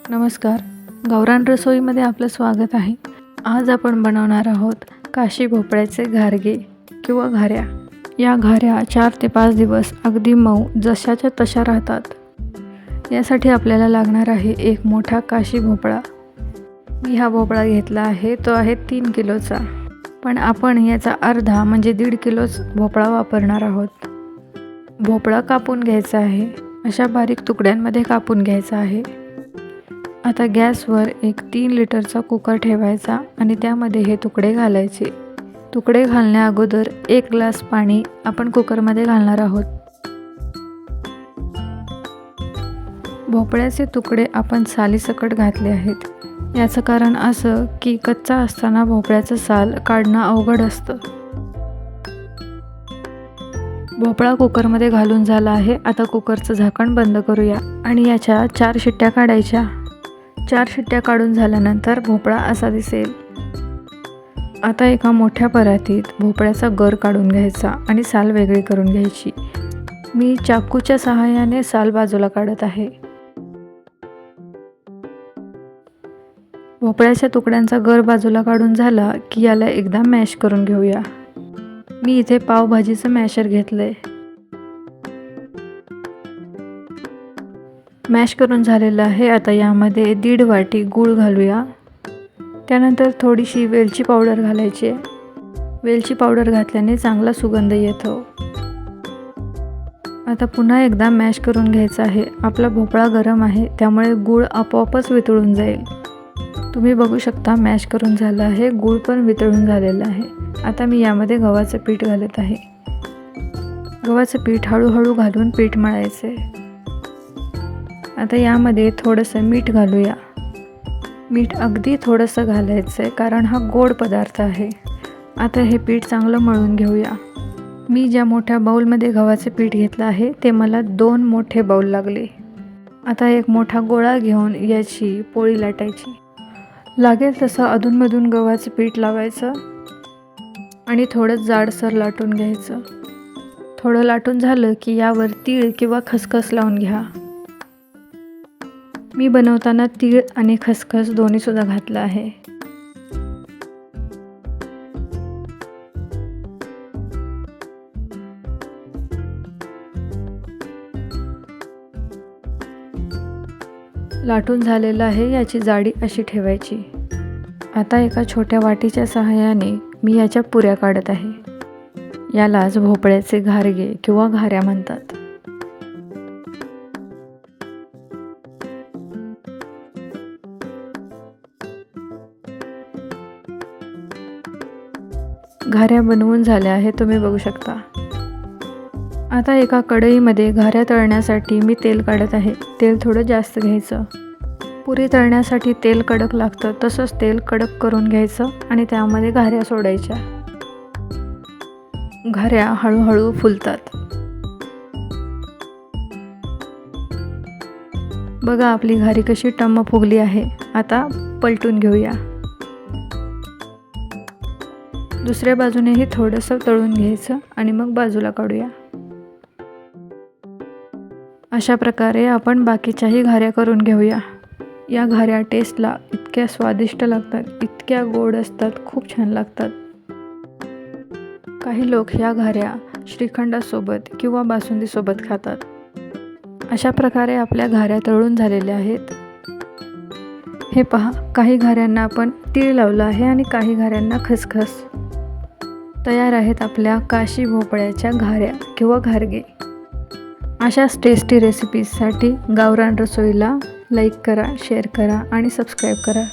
नमस्कार, गावरान रसोईमध्ये आपलं स्वागत आहे. आज आपण बनवणार आहोत काशी भोपळ्याचे घारगे किंवा घाऱ्या. या घाऱ्या 4 ते 5 दिवस अगदी मऊ जशाच्या तशा राहतात. यासाठी आपल्याला लागणार आहे एक मोठा काशी भोपळा. मी हा भोपळा घेतला आहे, तो आहे 3 किलोचा, पण आपण याचा अर्धा म्हणजे 1.5 किलोच भोपळा वापरणार आहोत. भोपळा कापून घ्यायचा आहे, अशा बारीक तुकड्यांमध्ये कापून घ्यायचा आहे. आता गॅसवर एक 3 लिटरचा कुकर ठेवायचा आणि त्यामध्ये हे तुकडे घालायचे. तुकडे घालण्या अगोदर 1 ग्लास पाणी आपण कुकरमध्ये घालणार आहोत. भोपळ्याचे तुकडे आपण सालीसकट घातले आहेत. याचं कारण असं की कच्चा असताना भोपळ्याचं साल काढणं अवघड असतं. भोपळा कुकरमध्ये घालून झाला आहे. आता कुकरचं झाकण बंद करूया आणि याच्या 4 शिट्ट्या काढायच्या. 4 शिट्ट्या काढून झाल्यानंतर भोपळा असा दिसेल. आता एका मोठ्या परातीत भोपळ्याचा गर काढून घ्यायचा आणि साल वेगळी करून घ्यायची. मी चाकूच्या सहाय्याने साल बाजूला काढत आहे. भोपळ्याच्या तुकड्यांचा गर बाजूला काढून झाला की याला एकदा मॅश करून घेऊया. मी इथे पावभाजीचं मॅशर घेतलंय. मॅश करून झालेलं आहे. आता यामध्ये 1.5 वाटी गूळ घालूया. त्यानंतर थोडीशी वेलची पावडर घालायची आहे. वेलची पावडर घातल्याने चांगला सुगंध येतो. आता पुन्हा एकदा मॅश करून घ्यायचं आहे. आपला भोपळा गरम आहे, त्यामुळे गूळ आपोआपच वितळून जाईल. तुम्ही बघू शकता मॅश करून झालं आहे, गूळ पण वितळून झालेलं आहे. आता मी यामध्ये गव्हाचं पीठ घालत आहे. गव्हाचं पीठ हळूहळू घालून पीठ मळायचं आहे. आता यामध्ये थोडंसं मीठ घालूया. मीठ अगदी थोडंसं घालायचं आहे, कारण हा गोड पदार्थ आहे. आता हे पीठ चांगलं मळून घेऊया. मी ज्या मोठ्या बाऊलमध्ये गव्हाचे पीठ घेतलं आहे ते मला 2 मोठे बाऊल लागले. आता एक मोठा गोळा घेऊन याची पोळी लाटायची. लागेल तसं अधूनमधून गव्हाचं पीठ लावायचं आणि थोडं जाडसर लाटून घ्यायचं. थोडं लाटून झालं की यावर तीळ किंवा खसखस लावून घ्या. मी बनवताना तीळ आणि खसखस दोन्हीसुद्धा घातलं आहे. लाटून झालेलं आहे. याची जाडी अशी ठेवायची. आता एका छोट्या वाटीच्या सहाय्याने मी याच्या पुऱ्या काढत आहे. यालाच भोपळ्याचे घारगे किंवा घाऱ्या म्हणतात. घाऱ्या बनवून झाल्या आहेत, तुम्ही बघू शकता. आता एका कढईमध्ये घाऱ्या तळण्यासाठी मी तेल काढत आहे. तेल थोडं जास्त घ्यायचं. पुरी तळण्यासाठी तेल कडक लागतं, तसंच तेल कडक करून घ्यायचं आणि त्यामध्ये घाऱ्या सोडायच्या. घाऱ्या हळूहळू फुलतात. बघा आपली घारी कशी टम्म फुगली आहे. आता पलटून घेऊया. दुसऱ्या बाजूनेही थोडंसं तळून घ्यायचं आणि मग बाजूला काढूया. अशा प्रकारे आपण बाकीच्याही घाऱ्या करून घेऊया. या घाऱ्या टेस्टला इतक्या स्वादिष्ट लागतात, इतक्या गोड असतात, खूप छान लागतात. काही लोक ह्या घाऱ्या श्रीखंडासोबत किंवा बासुंदीसोबत खातात. अशा प्रकारे आपल्या घाऱ्या तळून झालेल्या आहेत. हे पहा, काही घाऱ्यांना आपण तीळ लावलं आहे आणि काही घाऱ्यांना खसखस. तयार आहेत आपल्या काशी भोपळ्याच्या घाऱ्या किंवा घारगे. अशाच टेस्टी रेसिपीजसाठी गावरान रसोईला लाईक करा, शेअर करा आणि सबस्क्राईब करा.